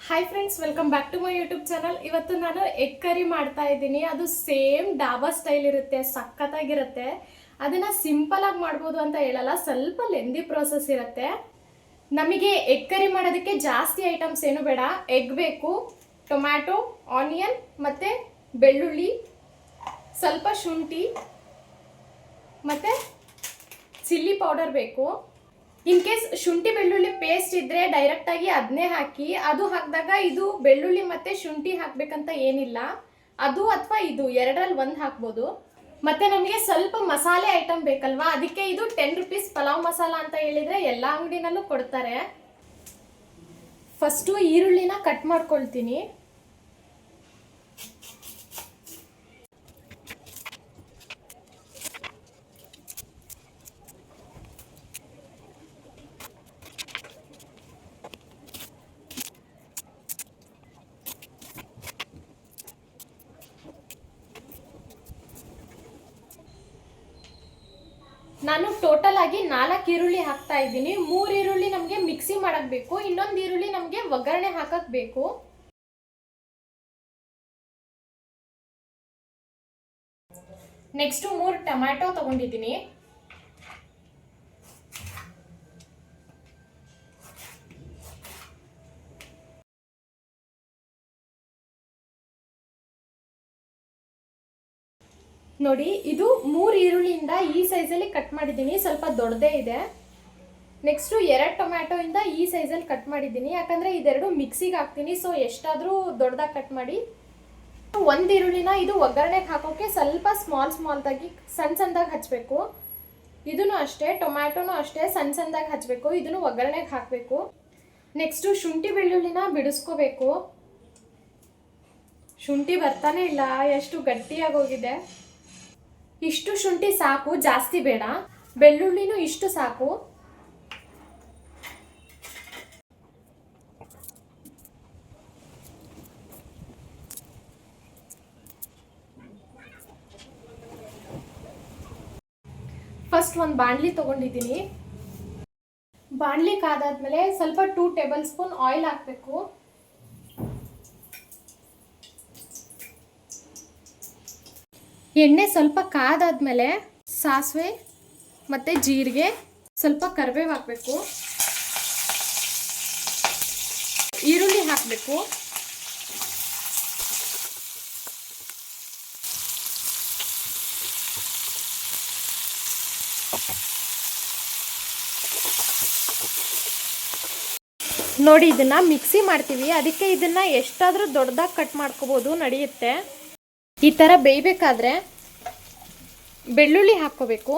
Hi friends, welcome back to my YouTube channel. ಇವತ್ತು ನಾನು egg curry ಮಾಡ್ತಾ ಇದ್ದೀನಿ. ಅದು ಸೇಮ್ ಡಾಬಾ ಸ್ಟೈಲ್ ಇರುತ್ತೆ, ಸಖತ್ತಾಗಿರುತ್ತೆ. ಅದನ್ನು ಸಿಂಪಲ್ ಆಗಿ ಮಾಡ್ಬೋದು ಅಂತ ಹೇಳಲ್ಲ, ಸ್ವಲ್ಪ ಲೆಂದಿ ಪ್ರೋಸೆಸ್ ಇರುತ್ತೆ. ನಮಗೆ ಎಗ್ ಕರಿ ಮಾಡೋದಕ್ಕೆ ಜಾಸ್ತಿ ಐಟಮ್ಸ್ ಏನು ಬೇಡ. ಎಗ್ ಬೇಕು, ಟೊಮ್ಯಾಟೊ, ಆನಿಯನ್ ಮತ್ತು ಬೆಳ್ಳುಳ್ಳಿ, ಸ್ವಲ್ಪ ಶುಂಠಿ ಮತ್ತು ಚಿಲ್ಲಿ ಪೌಡರ್ ಬೇಕು. ಇನ್ ಕೇಸ್ ಶುಂಠಿ ಬೆಳ್ಳುಳ್ಳಿ ಪೇಸ್ಟ್ ಇದ್ರೆ ಡೈರೆಕ್ಟ್ ಆಗಿ ಅದನ್ನೇ ಹಾಕಿ. ಅದು ಹಾಕಿದಾಗ ಇದು ಬೆಳ್ಳುಳ್ಳಿ ಮತ್ತೆ ಶುಂಠಿ ಹಾಕ್ಬೇಕಂತ ಏನಿಲ್ಲ, ಅದು ಅಥವಾ ಇದು ಎರಡರಲ್ಲಿ ಒಂದು ಹಾಕ್ಬೋದು. ಮತ್ತೆ ನಮಗೆ ಸ್ವಲ್ಪ ಮಸಾಲೆ ಐಟಮ್ ಬೇಕಲ್ವಾ, ಅದಕ್ಕೆ ಇದು 10 ರೂಪೀಸ್ ಪಲಾವ್ ಮಸಾಲ ಅಂತ ಹೇಳಿದ್ರೆ ಎಲ್ಲ ಅಂಗಡಿನಲ್ಲೂ ಕೊಡ್ತಾರೆ. ಫಸ್ಟು ಈರುಳ್ಳಿನ ಕಟ್ ಮಾಡ್ಕೊಳ್ತೀನಿ. ನಾನು ಟೋಟಲ್ ಆಗಿ 4 ಈರುಳ್ಳಿ ಹಾಕ್ತಾ ಇದ್ದೀನಿ. 3 ಈರುಳ್ಳಿ ನಮಗೆ ಮಿಕ್ಸಿ ಮಾಡಕ್ ಬೇಕು, ಇನ್ನೊಂದು ಈರುಳ್ಳಿ ನಮಗೆ ಒಗ್ಗರಣೆ ಹಾಕಕ್ ಬೇಕು. ನೆಕ್ಸ್ಟ್ 3 ಟೊಮ್ಯಾಟೊ ತಗೊಂಡಿದ್ದೀನಿ. ನೋಡಿ, ಇದು 3 ಈರುಳ್ಳಿಯಿಂದ ಈ ಸೈಜಲ್ಲಿ ಕಟ್ ಮಾಡಿದ್ದೀನಿ, ಸ್ವಲ್ಪ ದೊಡ್ಡದೇ ಇದೆ. ನೆಕ್ಸ್ಟು 2 ಟೊಮ್ಯಾಟೊ ಇಂದ ಈ ಸೈಜಲ್ಲಿ ಕಟ್ ಮಾಡಿದ್ದೀನಿ, ಯಾಕಂದರೆ ಇದೆರಡು ಮಿಕ್ಸಿಗೆ ಹಾಕ್ತೀನಿ. ಸೊ ಎಷ್ಟಾದರೂ ದೊಡ್ಡದಾಗಿ ಕಟ್ ಮಾಡಿ. 1 ಈರುಳ್ಳಿನ ಇದು ಒಗ್ಗರಣೆಗೆ ಹಾಕೋಕ್ಕೆ ಸ್ವಲ್ಪ ಸ್ಮಾಲ್ದಾಗಿ ಸಣ್ಣದಾಗಿ ಹಚ್ಚಬೇಕು. ಇದನ್ನು ಅಷ್ಟೇ, ಟೊಮ್ಯಾಟೊನೂ ಅಷ್ಟೇ ಸಣ್ಣದಾಗಿ ಹಚ್ಚಬೇಕು. ಇದನ್ನು ಒಗ್ಗರಣೆಗೆ ಹಾಕಬೇಕು. ನೆಕ್ಸ್ಟು ಶುಂಠಿ ಬೆಳ್ಳುಳ್ಳಿನ ಬಿಡಿಸ್ಕೋಬೇಕು. ಶುಂಠಿ ಬರ್ತಾನೆ ಇಲ್ಲ, ಎಷ್ಟು ಗಟ್ಟಿಯಾಗಿ ಹೋಗಿದೆ. ಇಷ್ಟು ಶುಂಠಿ ಸಾಕು, ಜಾಸ್ತಿ ಬೇಡ. ಬೆಳ್ಳುಳ್ಳಿನೂ ಇಷ್ಟು ಸಾಕು. ಫಸ್ಟ್ ಒಂದು ಬಾಣಲಿ ತಗೊಂಡಿದ್ದೀನಿ. ಬಾಣಲಿ ಕಾದಾದ್ಮೇಲೆ ಸ್ವಲ್ಪ 2 ಟೇಬಲ್ ಸ್ಪೂನ್ ಆಯಿಲ್ ಹಾಕಬೇಕು. ಎಣ್ಣೆ ಸ್ವಲ್ಪ ಕಾದಾದ್ಮೇಲೆ ಸಾಸಿವೆ ಮತ್ತು ಜೀರಿಗೆ, ಸ್ವಲ್ಪ ಕರಿಬೇವು ಹಾಕಬೇಕು. ಈರುಳ್ಳಿ ಹಾಕಬೇಕು. ನೋಡಿ, ಇದನ್ನ ಮಿಕ್ಸಿ ಮಾಡ್ತೀವಿ, ಅದಕ್ಕೆ ಇದನ್ನ ಎಷ್ಟಾದರೂ ದೊಡ್ಡದಾಗಿ ಕಟ್ ಮಾಡ್ಕೋಬೋದು, ನಡೆಯುತ್ತೆ. ಈ ಥರ ಬೇಯಬೇಕಾದ್ರೆ ಬೆಳ್ಳುಳ್ಳಿ ಹಾಕ್ಕೋಬೇಕು.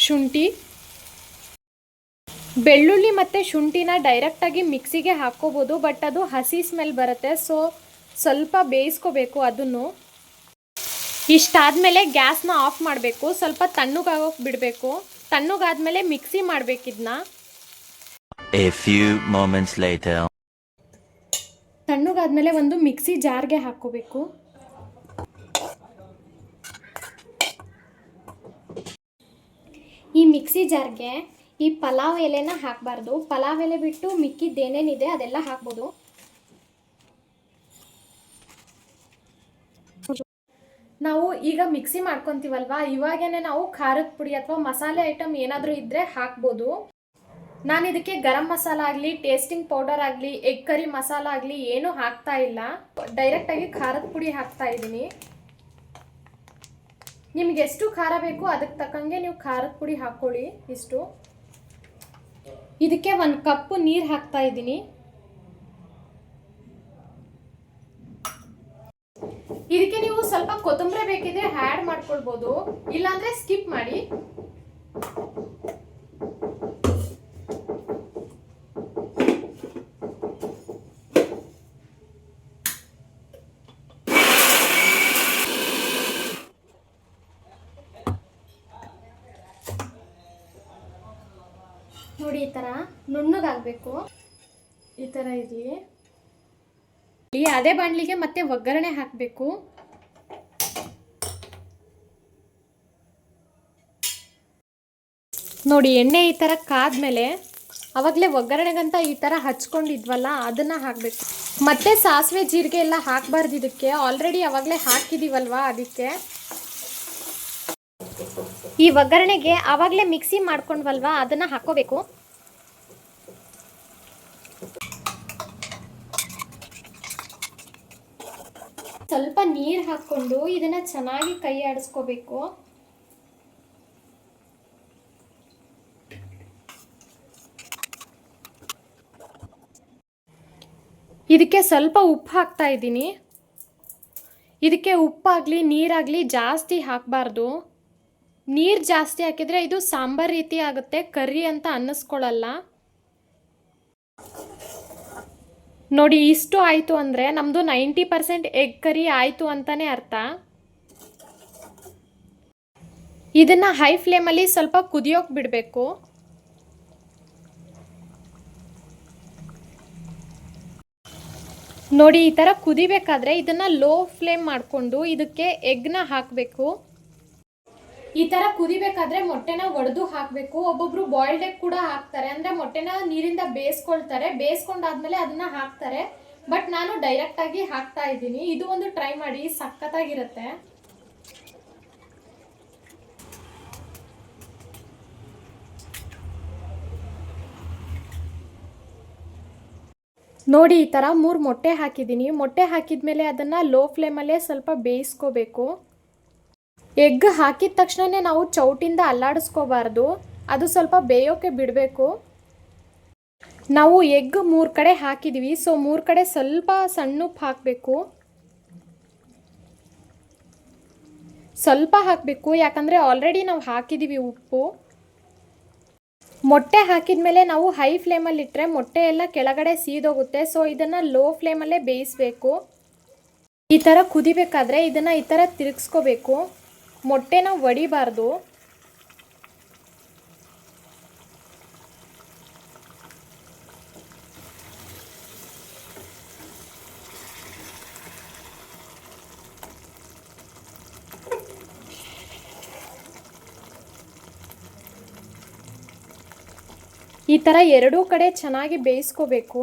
ಶುಂಠಿ, ಬೆಳ್ಳುಳ್ಳಿ ಮತ್ತು ಶುಂಠಿನ ಡೈರೆಕ್ಟಾಗಿ ಮಿಕ್ಸಿಗೆ ಹಾಕ್ಕೋಬೋದು, ಬಟ್ ಅದು ಹಸಿ ಸ್ಮೆಲ್ ಬರುತ್ತೆ. ಸೊ ಸ್ವಲ್ಪ ಬೇಯಿಸ್ಕೋಬೇಕು ಅದನ್ನು. ಇಷ್ಟಾದಮೇಲೆ ಗ್ಯಾಸ್ನ ಆಫ್ ಮಾಡಬೇಕು, ಸ್ವಲ್ಪ ತಣ್ಣಗಾಗೋಕೆ ಬಿಡಬೇಕು. ತಣ್ಣಗಾದ್ಮೇಲೆ ಮಿಕ್ಸಿ ಮಾಡಬೇಕಿದ್ನ. ತಣ್ಣಗಾದ್ಮೇಲೆ ಒಂದು ಮಿಕ್ಸಿ ಜಾರ್ಗೆ ಹಾಕ್ಕೋಬೇಕು. ಈ ಮಿಕ್ಸಿ ಜಾರ್ಗೆ ಈ ಪಲಾವ್ ಎಲೆನ ಹಾಕಬಾರ್ದು. ಪಲಾವ್ ಎಲೆ ಬಿಟ್ಟು ಮಿಕ್ಕಿದ್ದೇನೇನಿದೆ ಅದೆಲ್ಲ ಹಾಕ್ಬೋದು. ನಾವು ಈಗ ಮಿಕ್ಸಿ ಮಾಡ್ಕೊತೀವಲ್ವಾ, ಇವಾಗೇನೆ ನಾವು ಖಾರದ ಪುಡಿ ಅಥವಾ ಮಸಾಲೆ ಐಟಮ್ ಏನಾದರೂ ಇದ್ದರೆ ಹಾಕ್ಬೋದು. ನಾನು ಇದಕ್ಕೆ ಗರಂ ಮಸಾಲ ಆಗಲಿ, ಟೇಸ್ಟಿಂಗ್ ಪೌಡರ್ ಆಗಲಿ, ಎಗ್ ಕರಿ ಮಸಾಲ ಆಗಲಿ ಏನೂ ಹಾಕ್ತಾ ಇಲ್ಲ. ಡೈರೆಕ್ಟಾಗಿ ಖಾರದ ಪುಡಿ ಹಾಕ್ತಾ ಇದ್ದೀನಿ. ನಿಮ್ಗೆ ಎಷ್ಟು ಖಾರ ಬೇಕು ಅದಕ್ಕೆ ತಕ್ಕಂಗೆ ನೀವು ಖಾರದ ಪುಡಿ ಹಾಕ್ಕೊಳ್ಳಿ. ಇಷ್ಟು. ಇದಕ್ಕೆ 1 ಕಪ್ ನೀರು ಹಾಕ್ತಾ ಇದ್ದೀನಿ. ಇದಕ್ಕೆ ನೀವು ಸ್ವಲ್ಪ ಕೊತ್ತಂಬರಿ ಬೇಕಿದ್ರೆ ಆ್ಯಡ್ ಮಾಡ್ಕೊಳ್ಬೋದು, ಇಲ್ಲಾಂದ್ರೆ ಸ್ಕಿಪ್ ಮಾಡಿ. ನೋಡಿ, ಈ ಥರ ನುಣ್ಣಗಾಗಬೇಕು. ಈ ಥರ ಇರಲಿ. ಅದೇ ಬಾಣಲಿಗೆ ಮತ್ತೆ ಒಗ್ಗರಣೆ ಹಾಕಬೇಕು. ನೋಡಿ, ಎಣ್ಣೆ ಈ ಥರ ಕಾದ್ಮೇಲೆ ಅವಾಗಲೇ ಒಗ್ಗರಣೆಗಂತ ಈ ಥರ ಹಚ್ಕೊಂಡಿದ್ವಲ್ಲ ಅದನ್ನು ಹಾಕಬೇಕು. ಮತ್ತು ಸಾಸಿವೆ ಜೀರಿಗೆ ಎಲ್ಲ ಹಾಕಬಾರ್ದು ಇದಕ್ಕೆ, ಆಲ್ರೆಡಿ ಅವಾಗಲೇ ಹಾಕಿದ್ದೀವಲ್ವ ಅದಕ್ಕೆ. ಈ ಒಗ್ಗರಣೆಗೆ ಆವಾಗಲೇ ಮಿಕ್ಸಿ ಮಾಡ್ಕೊಂಡ್ವಲ್ವ ಅದನ್ನು ಹಾಕೋಬೇಕು. ಸ್ವಲ್ಪ ನೀರು ಹಾಕ್ಕೊಂಡು ಇದನ್ನು ಚೆನ್ನಾಗಿ ಕೈ ಆಡಿಸ್ಕೋಬೇಕು. ಇದಕ್ಕೆ ಸ್ವಲ್ಪ ಉಪ್ಪು ಹಾಕ್ತಾ ಇದ್ದೀನಿ. ಇದಕ್ಕೆ ಉಪ್ಪಾಗಲಿ ನೀರಾಗಲಿ ಜಾಸ್ತಿ ಹಾಕಬಾರ್ದು. ನೀರು ಜಾಸ್ತಿ ಹಾಕಿದರೆ ಇದು ಸಾಂಬಾರು ರೀತಿ ಆಗುತ್ತೆ, ಕರ್ರಿ ಅಂತ ಅನ್ನಿಸ್ಕೊಳ್ಳಲ್ಲ. ನೋಡಿ ಇಷ್ಟು ಆಯಿತು ಅಂದರೆ ನಮ್ಮದು 90% ಎಗ್ ಕರಿ ಆಯಿತು ಅಂತಲೇ ಅರ್ಥ. ಇದನ್ನು ಹೈ ಫ್ಲೇಮಲ್ಲಿ ಸ್ವಲ್ಪ ಕುದಿಯೋಕೆ ಬಿಡಬೇಕು. ನೋಡಿ ಈ ಥರ ಕುದಿಬೇಕಾದ್ರೆ ಇದನ್ನು ಲೋ ಫ್ಲೇಮ್ ಮಾಡಿಕೊಂಡು ಇದಕ್ಕೆ ಎಗ್ನ ಹಾಕಬೇಕು. ಈ ಥರ ಕುದಿಬೇಕಾದ್ರೆ ಮೊಟ್ಟೆನ ಒಡೆದು ಹಾಕಬೇಕು. ಒಬ್ಬೊಬ್ರು ಬಾಯ್ಲ್ಡ್ ಎಗ್ ಕೂಡ ಹಾಕ್ತಾರೆ, ಅಂದರೆ ಮೊಟ್ಟೆನ ನೀರಿಂದ ಬೇಯಿಸ್ಕೊಳ್ತಾರೆ, ಬೇಯಿಸ್ಕೊಂಡಾದ್ಮೇಲೆ ಅದನ್ನ ಹಾಕ್ತಾರೆ. ಬಟ್ ನಾನು ಡೈರೆಕ್ಟಾಗಿ ಹಾಕ್ತಾ ಇದ್ದೀನಿ. ಇದು ಒಂದು ಟ್ರೈ ಮಾಡಿ, ಸಖತ್ತಾಗಿರುತ್ತೆ. ನೋಡಿ ಈ ಥರ 3 ಮೊಟ್ಟೆ ಹಾಕಿದ್ದೀನಿ. ಮೊಟ್ಟೆ ಹಾಕಿದ್ಮೇಲೆ ಅದನ್ನು ಲೋ ಫ್ಲೇಮಲ್ಲೇ ಸ್ವಲ್ಪ ಬೇಯಿಸ್ಕೋಬೇಕು. ಎಗ್ ಹಾಕಿದ ತಕ್ಷಣವೇ ನಾವು ಚೌಟಿಂದ ಅಲ್ಲಾಡಿಸ್ಕೋಬಾರ್ದು, ಅದು ಸ್ವಲ್ಪ ಬೇಯೋಕೆ ಬಿಡಬೇಕು. ನಾವು ಎಗ್ 3 ಕಡೆ ಹಾಕಿದ್ದೀವಿ, ಸೊ 3 ಕಡೆ ಸ್ವಲ್ಪ ಸಣ್ಣ ಉಪ್ಪು ಹಾಕಬೇಕು. ಸ್ವಲ್ಪ ಹಾಕಬೇಕು, ಯಾಕಂದರೆ ಆಲ್ರೆಡಿ ನಾವು ಹಾಕಿದ್ದೀವಿ ಉಪ್ಪು. ಮೊಟ್ಟೆ ಹಾಕಿದ ಮೇಲೆ ನಾವು ಹೈ ಫ್ಲೇಮಲ್ಲಿ ಇಟ್ಟರೆ ಮೊಟ್ಟೆ ಎಲ್ಲ ಕೆಳಗಡೆ ಸೀದೋಗುತ್ತೆ. ಸೊ ಇದನ್ನು ಲೋ ಫ್ಲೇಮಲ್ಲೇ ಬೇಯಿಸಬೇಕು. ಈ ಥರ ಕುದಿಬೇಕಾದ್ರೆ ಇದನ್ನು ಈ ಥರ ತಿರುಗಿಸ್ಕೋಬೇಕು, ಮೊಟ್ಟೆನ ಒಡಿಬಾರ್ದು. ಈ ಥರ ಎರಡೂ ಕಡೆ ಚೆನ್ನಾಗಿ ಬೇಯಿಸ್ಕೋಬೇಕು.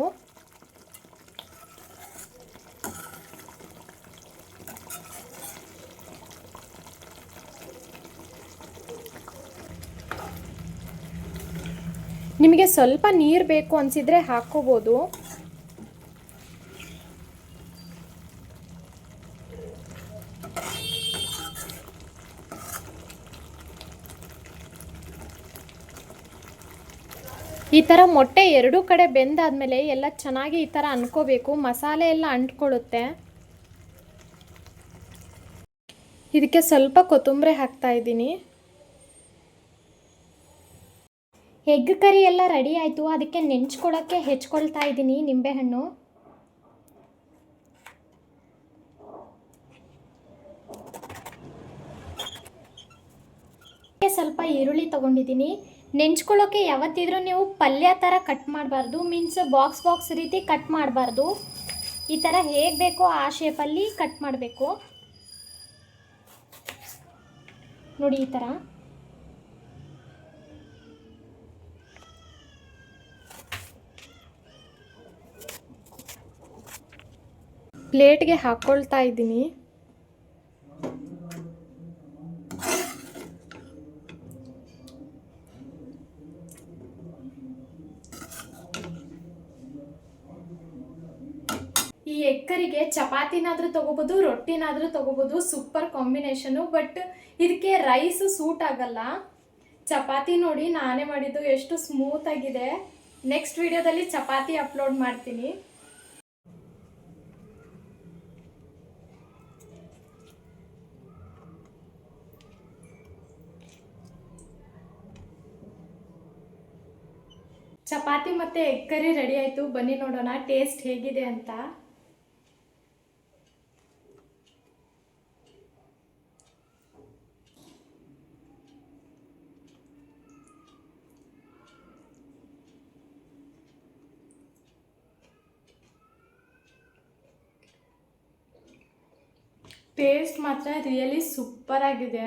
ನಿಮಗೆ ಸ್ವಲ್ಪ ನೀರು ಬೇಕು ಅನಿಸಿದರೆ ಹಾಕ್ಕೋಬೋದು. ಈ ಥರ ಮೊಟ್ಟೆ ಎರಡೂ ಕಡೆ ಬೆಂದಾದ್ಮೇಲೆ ಎಲ್ಲ ಚೆನ್ನಾಗಿ ಈ ಥರ ಅನ್ಕೋಬೇಕು, ಮಸಾಲೆ ಎಲ್ಲ ಅಂಟ್ಕೊಳ್ಳುತ್ತೆ. ಇದಕ್ಕೆ ಸ್ವಲ್ಪ ಕೊತ್ತಂಬರಿ ಹಾಕ್ತಾ ಇದ್ದೀನಿ. ಎಗ್ ಕರಿ ಎಲ್ಲ ರೆಡಿ ಆಯಿತು. ಅದಕ್ಕೆ ನೆಂಚ್ಕೊಳ್ಳೋಕ್ಕೆ ಹೆಚ್ಕೊಳ್ತಾ ಇದ್ದೀನಿ ನಿಂಬೆಹಣ್ಣು. ಸ್ವಲ್ಪ ಈರುಳ್ಳಿ ತೊಗೊಂಡಿದ್ದೀನಿ. ನೆಂಚ್ಕೊಳ್ಳೋಕ್ಕೆ ಯಾವತ್ತಿದ್ರೂ ನೀವು ಪಲ್ಯ ಥರ ಕಟ್ ಮಾಡಬಾರ್ದು, ಮೀನ್ಸ್ ಬಾಕ್ಸ್ ರೀತಿ ಕಟ್ ಮಾಡಬಾರ್ದು. ಈ ಥರ ಹೇಗೆ ಬೇಕೋ ಆ ಶೇಪಲ್ಲಿ ಕಟ್ ಮಾಡಬೇಕು. ನೋಡಿ ಈ ಥರ. ಪ್ಲೇಟ್ಗೆ ಹಾಕ್ಕೊಳ್ತಾ ಇದ್ದೀನಿ. ಈ ಎಗ್ ಕರಿಗೆ ಚಪಾತಿನಾದರೂ ತೊಗೋಬೋದು, ರೊಟ್ಟಿನಾದರೂ ತೊಗೋಬೋದು, ಸೂಪರ್ ಕಾಂಬಿನೇಷನು. ಬಟ್ ಇದಕ್ಕೆ ರೈಸ್ ಸೂಟ್ ಆಗಲ್ಲ. ಚಪಾತಿ ನೋಡಿ ನಾನೇ ಮಾಡಿದ್ದು ಎಷ್ಟು ಸ್ಮೂತಾಗಿದೆ. ನೆಕ್ಸ್ಟ್ ವಿಡಿಯೋದಲ್ಲಿ ಚಪಾತಿ ಅಪ್ಲೋಡ್ ಮಾಡ್ತೀನಿ. ಚಪಾತಿ ಮತ್ತು ಎಗ್ ಕರಿ ರೆಡಿ ಆಯಿತು. ಬನ್ನಿ ನೋಡೋಣ ಟೇಸ್ಟ್ ಹೇಗಿದೆ ಅಂತ. ಟೇಸ್ಟ್ ಮಾತ್ರ ರಿಯಲಿ ಸೂಪರ್ ಆಗಿದೆ.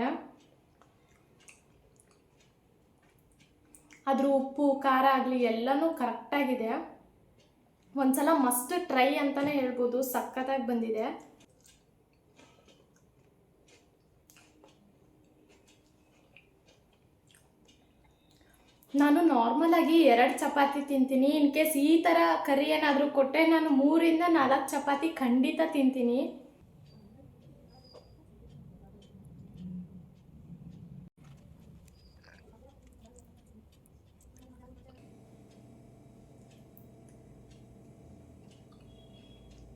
ಅದ್ರ ಉಪ್ಪು ಖಾರ ಆಗಲಿ ಎಲ್ಲನೂ ಕರೆಕ್ಟಾಗಿದೆ. ಒಂದ್ಸಲ ಮಸ್ಟ್ ಟ್ರೈ ಅಂತಲೇ ಹೇಳ್ಬೋದು, ಸಖತ್ತಾಗಿ ಬಂದಿದೆ. ನಾನು ನಾರ್ಮಲಾಗಿ 2 ಚಪಾತಿ ತಿಂತೀನಿ. ಇನ್ ಕೇಸ್ ಈ ಥರ ಕರಿ ಏನಾದರೂ ಕೊಟ್ಟರೆ ನಾನು 3ರಿಂದ 4 ಚಪಾತಿ ಖಂಡಿತ ತಿಂತೀನಿ.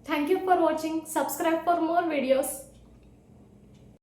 Thank you for watching. Subscribe for more videos.